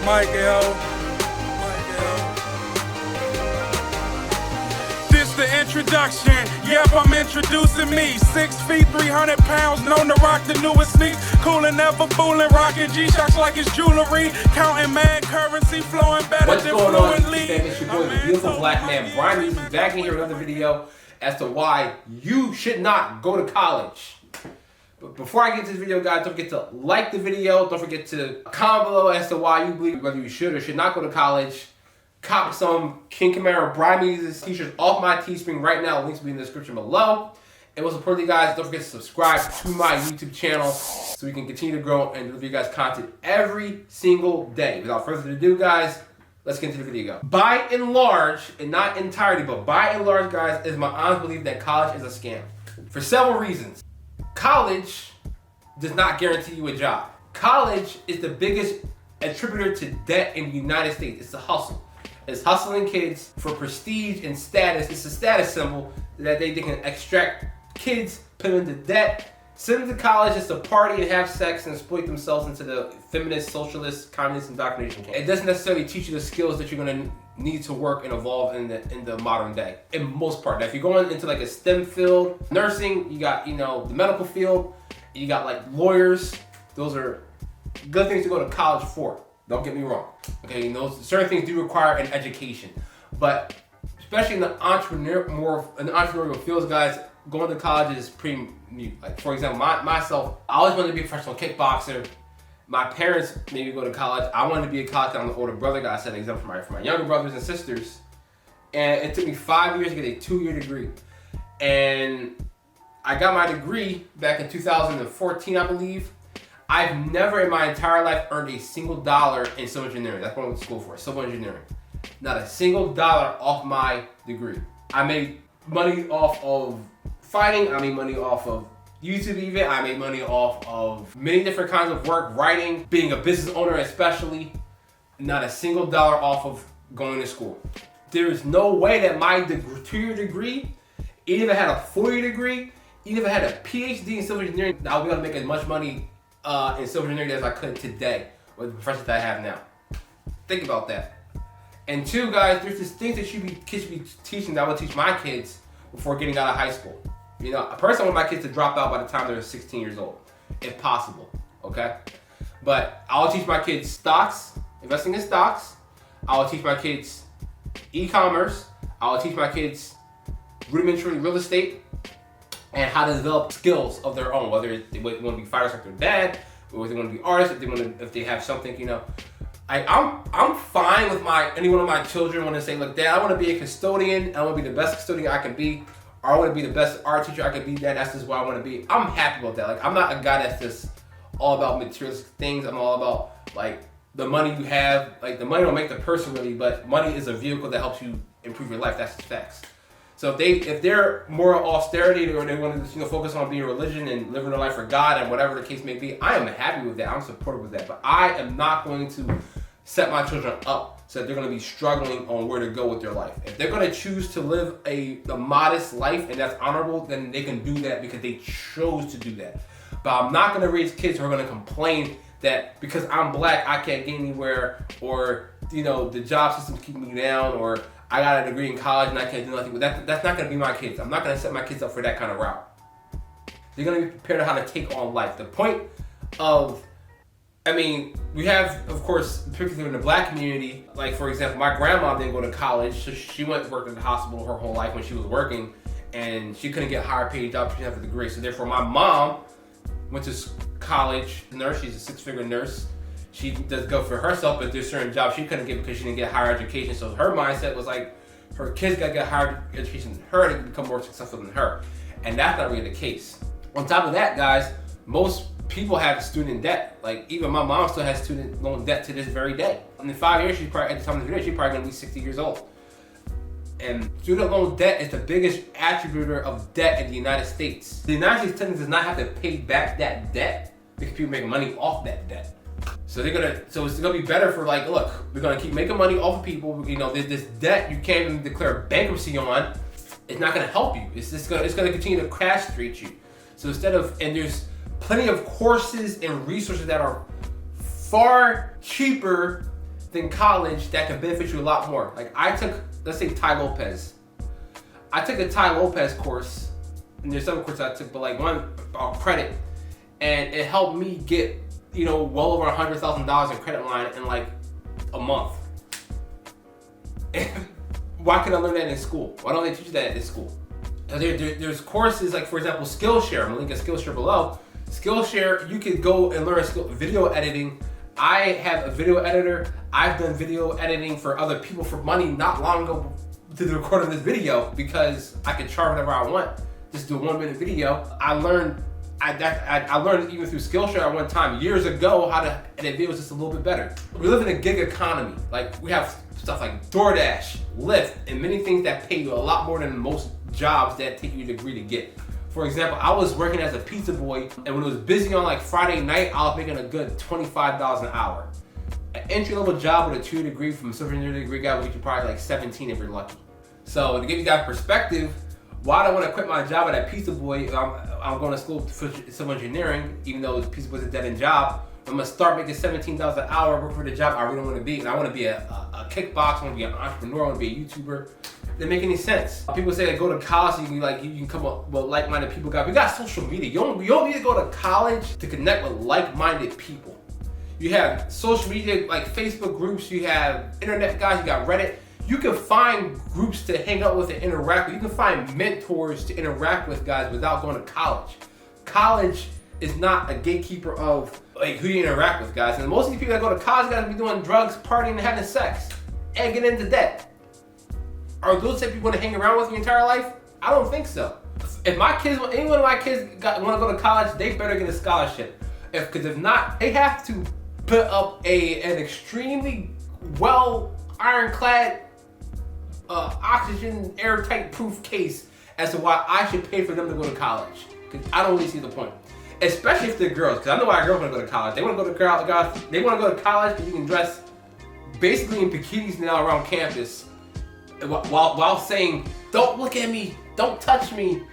This the introduction. Yep, I'm introducing me. 6 feet, 300 pounds, known to rock the newest sneaks. Coolin', never fooling, rocking G-Shocks like it's jewelry. Counting mad currency, flowing better What's than going on? fluently. It's your boy, the beautiful black man, Brimezus, back in here with another video as to why you should not go to college. But before I get to this video, guys, don't forget to like the video. Don't forget to comment below as to why you believe whether you should or should not go to college. Cop some K1ng Brimezus t-shirts off my Teespring right now. Links will be in the description below. And most importantly, guys, don't forget to subscribe to my YouTube channel so we can continue to grow and deliver you guys content every single day. Without further ado, guys, let's get into the video. By and large, and not entirely, but by and large, guys, is my honest belief that college is a scam. For several reasons. College does not guarantee you a job. College is the biggest attributor to debt in the United States. It's the hustle. It's hustling kids for prestige and status. It's a status symbol that they can extract kids, put them into debt, send them to college just to party and have sex and exploit themselves into the feminist, socialist, communist indoctrination camp. It doesn't necessarily teach you the skills that you're going to need to work and evolve in the modern day, in most part. Now, if you're going into like a STEM field, nursing, you got, you know, the medical field, you got like lawyers. Those are good things to go to college for. Don't get me wrong. Okay, you know, certain things do require an education, but especially in the entrepreneurial fields, guys, going to college is pretty new. Like, for example, myself, I always wanted to be a professional kickboxer. My parents made me go to college. I wanted to be a college. I'm the older brother. I set an example for my younger brothers and sisters, and it took me 5 years to get a 2-year degree, and I got my degree back in 2014, I believe. I've never in my entire life earned a single dollar in civil engineering. That's what I went to school for, civil engineering. Not a single dollar off my degree. I made money off of fighting. I made money off of YouTube even. I made money off of many different kinds of work, writing, being a business owner especially. Not a single dollar off of going to school. There is no way that my 2-year degree, even if I had a 4-year degree, even if I had a PhD in civil engineering, I would be able to make as much money in civil engineering as I could today with the profession that I have now. Think about that. And two, guys, there's this things that kids should be teaching that I would teach my kids before getting out of high school. You know, personally, I want my kids to drop out by the time they're 16 years old, if possible, okay? But I'll teach my kids stocks, investing in stocks. I'll teach my kids e-commerce. I'll teach my kids rudimentary real estate and how to develop skills of their own, whether they want to be fighters like their dad, or if they want to be artists, if they have something, you know. I'm fine with any one of my children when they say, look, Dad, I want to be a custodian. I want to be the best custodian I can be. Or I want to be the best art teacher I can be. Dad, that's just what I want to be. I'm happy with that. Like, I'm not a guy that's just all about materialistic things. I'm all about, like, the money you have. Like, the money don't make the person really, but money is a vehicle that helps you improve your life. That's just facts. So if they're more austerity or they want to, you know, focus on being a religion and living their life for God and whatever the case may be, I am happy with that. I'm supportive of that. But I am not going to set my children up so that they're going to be struggling on where to go with their life. If they're going to choose to live a modest life and that's honorable, then they can do that because they chose to do that. But I'm not going to raise kids who are going to complain that because I'm black, I can't get anywhere, or, you know, the job system's keeping me down, or I got a degree in college and I can't do nothing with that. That's not going to be my kids. I'm not going to set my kids up for that kind of route. They're going to be prepared on how to take on life. The point of, I mean, we have, of course, particularly in the black community, like, for example, my grandma didn't go to college, so she went to work in the hospital her whole life when she was working, and she couldn't get a higher paid job, she didn't have a degree. So therefore, my mom went to college, nurse, she's a 6-figure nurse. She does go for herself, but there's certain jobs she couldn't get because she didn't get higher education. So her mindset was like, her kids gotta get higher education than her to become more successful than her. And that's not really the case. On top of that, guys, most people have student debt. Like, even my mom still has student loan debt to this very day. In 5 years, at the time of the video, she's probably gonna be 60 years old. And student loan debt is the biggest attributor of debt in the United States. The United States technically does not have to pay back that debt because people make money off that debt. So it's gonna be better for, like, look, we're gonna keep making money off of people. You know, this debt you can't even declare bankruptcy on. It's not gonna help you. It's gonna continue to castrate you. So and there's plenty of courses and resources that are far cheaper than college that can benefit you a lot more. Like I took, let's say Ty Lopez. I took a Ty Lopez course, and there's some courses I took, but like one credit, and it helped me get, you know, well over $100,000 in credit line in like a month. Why couldn't I learn that in school? Why don't they teach you that in school? There's courses like, for example, Skillshare. I'm gonna link a Skillshare below. Skillshare, you could go and learn video editing. I have a video editor. I've done video editing for other people for money not long ago to the recording of this video because I can charge whatever I want. Just do a 1-minute video. I learned even through Skillshare at one time years ago how to edit videos just a little bit better. We live in a gig economy. Like we have stuff like DoorDash, Lyft, and many things that pay you a lot more than most jobs that take you a degree to get. For example, I was working as a pizza boy, and when it was busy on like Friday night, I was making a good $25 an hour. An entry-level job with a 2 degree from a civil engineering degree guy would get you probably like 17 if you're lucky. So to give you guys perspective, why do I want to quit my job at that pizza boy? I'm going to school for civil engineering, even though pizza boy is a dead-end job. I'm gonna start making $17 an hour, work for the job I really want to be, and I want to be a kickboxer, I want to be an entrepreneur, I want to be a YouTuber. Doesn't make any sense. People say that go to college so you can like you can come up with like-minded people. We got social media. You don't need to go to college to connect with like-minded people. You have social media like Facebook groups. You have internet guys. You got Reddit. You can find groups to hang out with and interact with. You can find mentors to interact with, guys, without going to college. College is not a gatekeeper of like who you interact with, guys. And most of these people that go to college guys be doing drugs, partying, and having sex, and getting into debt. Are those type of people to hang around with your entire life? I don't think so. If my kids, any one of my kids want to go to college, they better get a scholarship. Because if not, they have to put up an extremely well ironclad, oxygen airtight proof case as to why I should pay for them to go to college. Because I don't really see the point. Especially if they're girls. Because I know why girls want to go to college. They want to go to college. They want to go to college because you can dress basically in bikinis now around campus. While saying, don't look at me, don't touch me,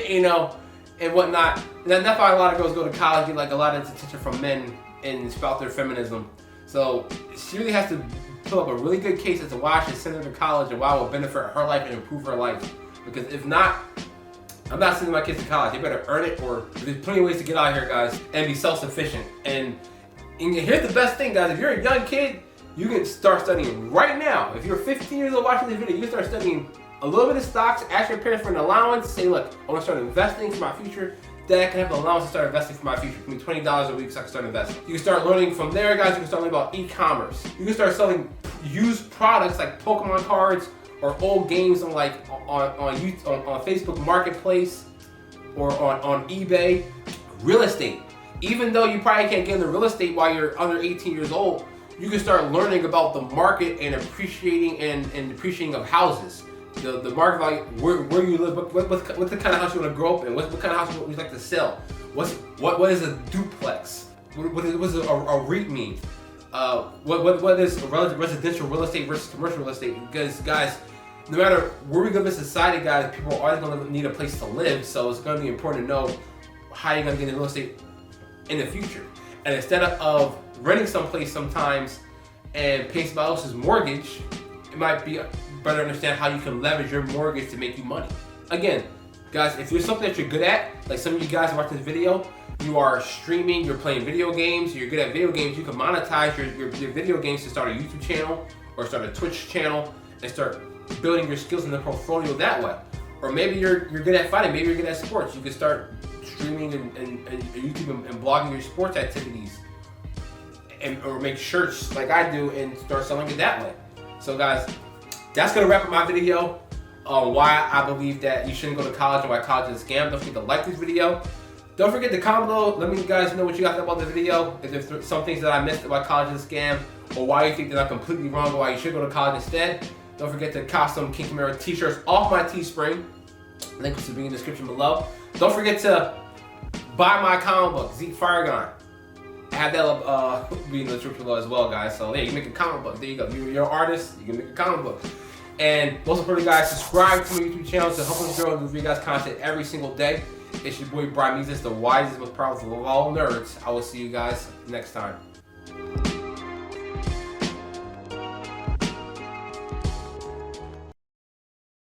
you know, and whatnot. And that's why a lot of girls go to college, get like a lot of attention from men and spout their feminism. So she really has to put up a really good case as to why I should send her to college and why it will benefit her life and improve her life. Because if not, I'm not sending my kids to college. They better earn it, or there's plenty of ways to get out here, guys, and be self-sufficient. And here's the best thing, guys. If you're a young kid, you can start studying right now. If you're 15 years old watching this video, you can start studying a little bit of stocks, ask your parents for an allowance, say, look, I want to start investing for my future. Dad, can I have an allowance to start investing for my future? Give me $20 a week so I can start investing. You can start learning from there, guys. You can start learning about e-commerce. You can start selling used products like Pokemon cards or old games on like on Facebook Marketplace or on eBay. Real estate. Even though you probably can't get into real estate while you're under 18 years old, you can start learning about the market and appreciating and depreciating of houses. The market value, where you live, what's the kind of house you want to grow up in, what kind of house would you like to sell, what is a duplex, what does a REIT mean, what is residential real estate versus commercial real estate? Because guys, no matter where we live in society, guys, people are always going to need a place to live, so it's going to be important to know how you're going to get into real estate in the future. And instead of renting someplace sometimes and paying somebody else's mortgage, it might be better to understand how you can leverage your mortgage to make you money. Again, guys, if there's something that you're good at, like some of you guys watching this video, you are streaming, you're playing video games, you're good at video games, you can monetize your video games to start a YouTube channel or start a Twitch channel and start building your skills in the portfolio that way. Or maybe you're good at fighting, maybe you're good at sports. You can start streaming and YouTube and blogging your sports activities, or make shirts like I do and start selling it that way. So guys, that's gonna wrap up my video on why I believe that you shouldn't go to college and why college is a scam. Don't forget to like this video. Don't forget to comment below. Let me guys know what you guys think about the video. If there's some things that I missed about college is a scam, or why you think that I'm completely wrong, or why you should go to college instead. Don't forget to cop some King Kamara t-shirts off my Teespring. Link will be in the description below. Don't forget to buy my comic book, Zeke Firegon. I have that be in the description below as well, guys. So yeah, you can make a comic book. There you go. You're an artist, you can make a comic book. And most importantly, guys, subscribe to my YouTube channel to help us grow and give you guys content every single day. It's your boy Brimezus, the wisest, most powerful of all nerds. I will see you guys next time.